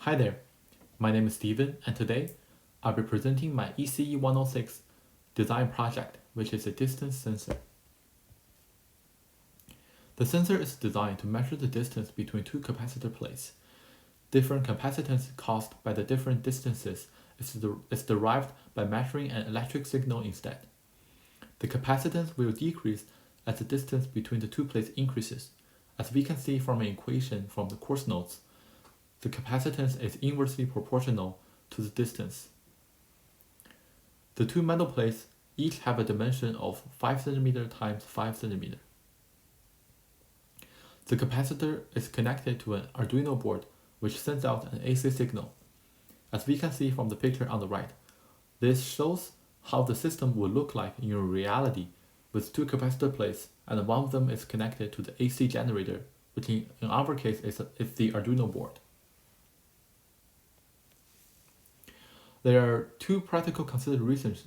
Hi there, my name is Steven, and today I'll be presenting my ECE106 design project, which is a distance sensor. The sensor is designed to measure the distance between two capacitor plates. Different capacitance caused by the different distances is derived by measuring an electric signal instead. The capacitance will decrease as the distance between the two plates increases. As we can see from an equation from the course notes, the capacitance is inversely proportional to the distance. The two metal plates each have a dimension of 5 cm times 5 cm. The capacitor is connected to an Arduino board which sends out an AC signal. As we can see from the picture on the right, this shows how the system will look like in reality with two capacitor plates, and one of them is connected to the AC generator, which in our case is the Arduino board. There are two practical considerations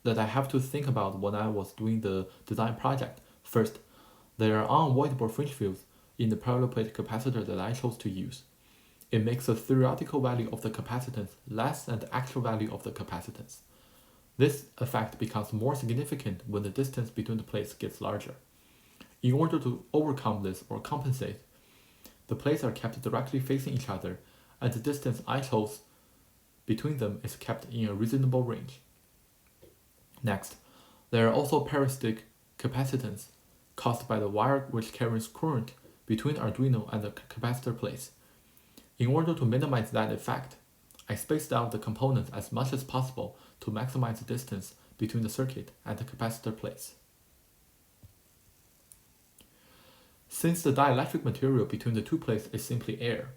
that I have to think about when I was doing the design project. First, there are unavoidable fringe fields in the parallel plate capacitor that I chose to use. It makes the theoretical value of the capacitance less than the actual value of the capacitance. This effect becomes more significant when the distance between the plates gets larger. In order to overcome this or compensate, the plates are kept directly facing each other, and the distance I chose between them is kept in a reasonable range. Next, there are also parasitic capacitance caused by the wire which carries current between Arduino and the capacitor plates. In order to minimize that effect, I spaced out the components as much as possible to maximize the distance between the circuit and the capacitor plates. Since the dielectric material between the two plates is simply air,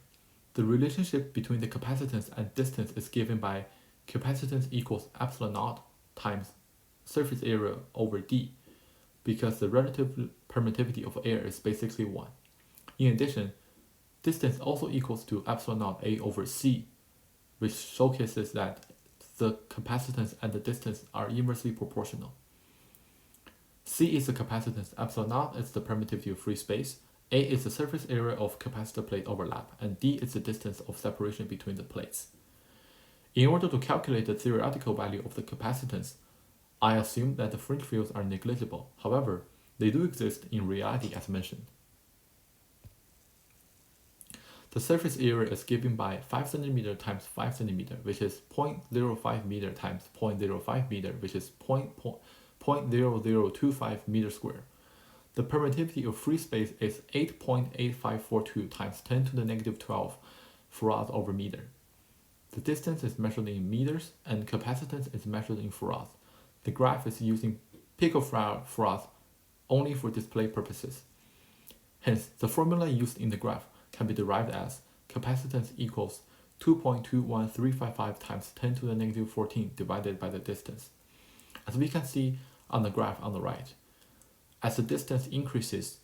the relationship between the capacitance and distance is given by capacitance equals epsilon naught times surface area over d, because the relative permittivity of air is basically 1. In addition, distance also equals to epsilon naught A over c, which showcases that the capacitance and the distance are inversely proportional. C is the capacitance, epsilon naught is the permittivity of free space, A is the surface area of capacitor plate overlap, and D is the distance of separation between the plates. In order to calculate the theoretical value of the capacitance, I assume that the fringe fields are negligible. However, they do exist in reality as mentioned. The surface area is given by 5 cm times 5 cm, which is 0.05 meter times 0.05 meter, which is 0.0025 meter square. The permittivity of free space is 8.8542 times 10 to the negative 12 farads over meter. The distance is measured in meters and capacitance is measured in farads. The graph is using picofarads only for display purposes. Hence, the formula used in the graph can be derived as capacitance equals 2.21355 times 10 to the negative 14 divided by the distance. As we can see on the graph on the right, as the distance increases,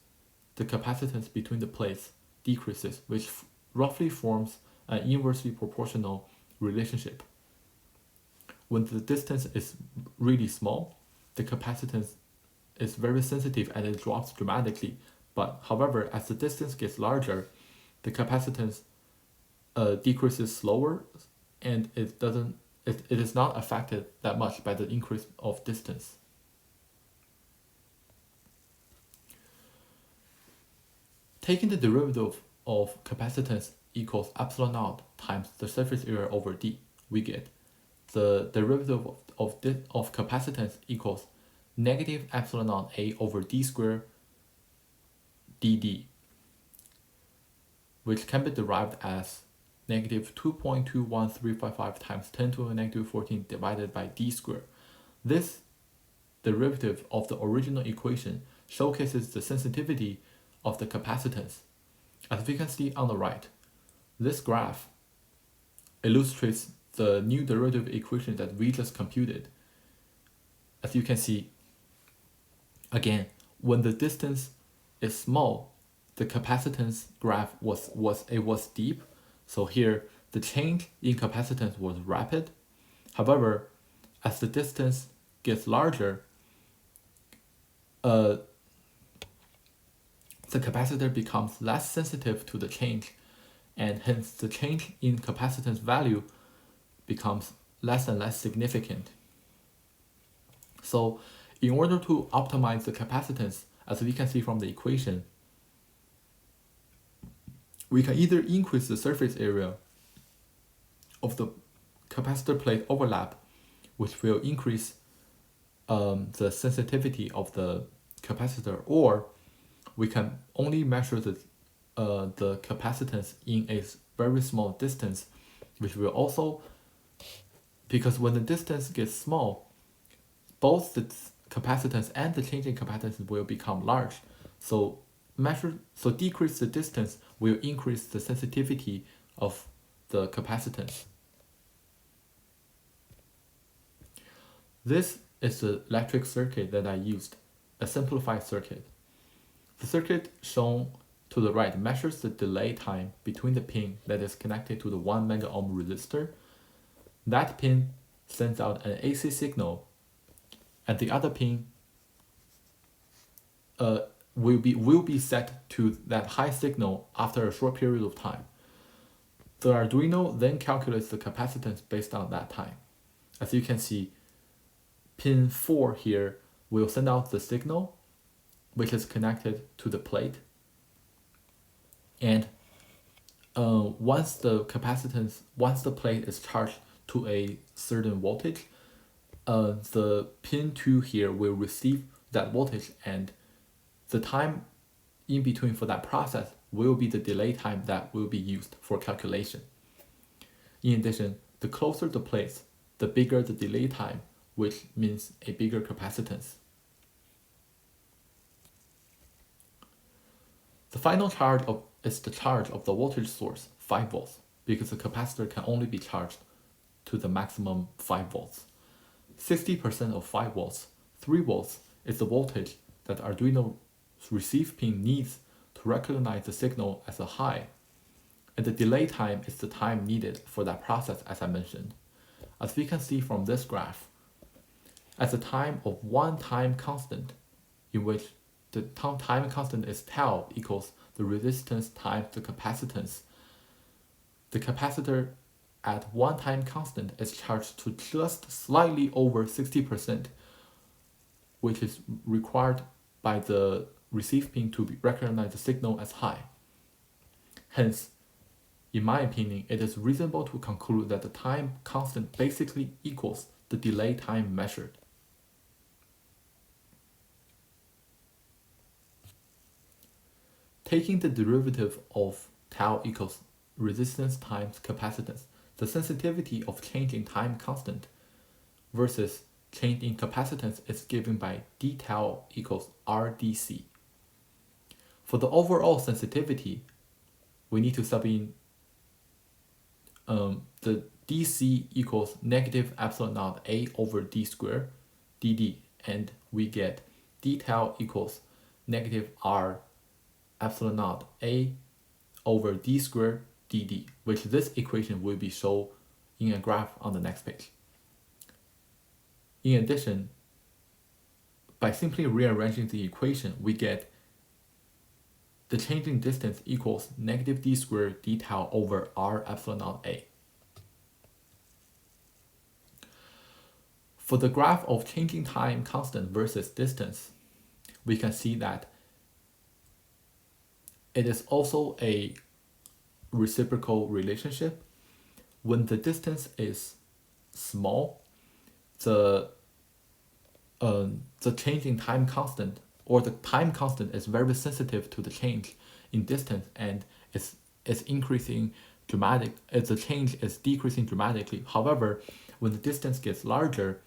the capacitance between the plates decreases, which roughly forms an inversely proportional relationship. When the distance is really small, the capacitance is very sensitive and it drops dramatically. But however, as the distance gets larger, the capacitance decreases slower, and it is not affected that much by the increase of distance. Taking the derivative of capacitance equals epsilon naught times the surface area over d, we get the derivative of capacitance equals negative epsilon naught A over d squared dd, which can be derived as negative 2.21355 times 10 to the negative 14 divided by d squared. This derivative of the original equation showcases the sensitivity of the capacitance. As we can see on the right, this graph illustrates the new derivative equation that we just computed. As you can see, again, when the distance is small, the capacitance graph was steep. So here, the change in capacitance was rapid. However, as the distance gets larger, the capacitor becomes less sensitive to the change, and hence the change in capacitance value becomes less and less significant. So in order to optimize the capacitance, as we can see from the equation, we can either increase the surface area of the capacitor plate overlap, which will increase the sensitivity of the capacitor, or we can only measure the capacitance in a very small distance, which will also, because when the distance gets small, both the capacitance and the changing capacitance will become large. So decrease the distance will increase the sensitivity of the capacitance. This is the electric circuit that I used, a simplified circuit. The circuit shown to the right measures the delay time between the pin that is connected to the 1 mega ohm resistor. That pin sends out an AC signal, and the other pin will be set to that high signal after a short period of time. The Arduino then calculates the capacitance based on that time. As you can see, pin 4 here will send out the signal, which is connected to the plate. And once the plate is charged to a certain voltage, the pin 2 here will receive that voltage, and the time in between for that process will be the delay time that will be used for calculation. In addition, the closer the plates, the bigger the delay time, which means a bigger capacitance. The final charge is the charge of the voltage source, 5 volts, because the capacitor can only be charged to the maximum 5 volts. 60% of 5 volts, 3 volts, is the voltage that Arduino's receive pin needs to recognize the signal as a high, and the delay time is the time needed for that process, as I mentioned. As we can see from this graph, at the time of one time constant, in which the time constant is tau equals the resistance times the capacitance, the capacitor at one time constant is charged to just slightly over 60%, which is required by the receive pin to recognize the signal as high. Hence, in my opinion, it is reasonable to conclude that the time constant basically equals the delay time measured. Taking the derivative of tau equals resistance times capacitance, the sensitivity of change in time constant versus change in capacitance is given by d tau equals RDC. For the overall sensitivity, we need to sub in the dc equals negative epsilon naught a over d squared dd, and we get d tau equals negative r epsilon naught a over d squared dd, which this equation will be shown in a graph on the next page. In addition, by simply rearranging the equation, we get the changing distance equals negative d squared d tau over r epsilon naught a. For the graph of changing time constant versus distance, we can see that it is also a reciprocal relationship. When the distance is small, the change in time constant, or the time constant, is very sensitive to the change in distance, and it's increasing dramatic. The change is decreasing dramatically. However, when the distance gets larger,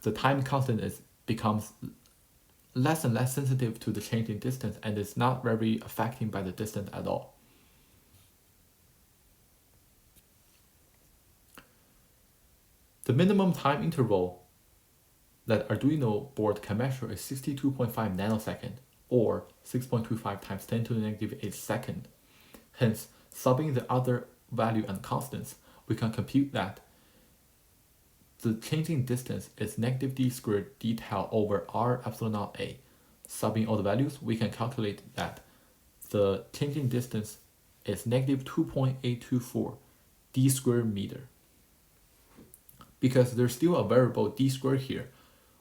the time constant becomes less and less sensitive to the change in distance, and is not very affected by the distance at all. The minimum time interval that Arduino board can measure is 62.5 nanosecond, or 6.25 times 10 to the negative 8 second. Hence, subbing the other value and constants, we can compute that the changing distance is negative d squared d tau over r epsilon naught a. Subbing all the values, we can calculate that the changing distance is negative 2.824 d squared meter. Because there's still a variable d squared here,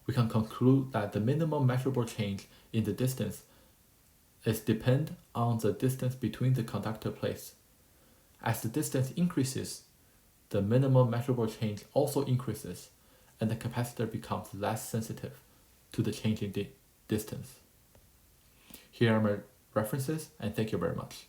we can conclude that the minimum measurable change in the distance is dependent on the distance between the conductor plates. As the distance increases, the minimum measurable change also increases, and the capacitor becomes less sensitive to the change in distance. Here are my references, and thank you very much.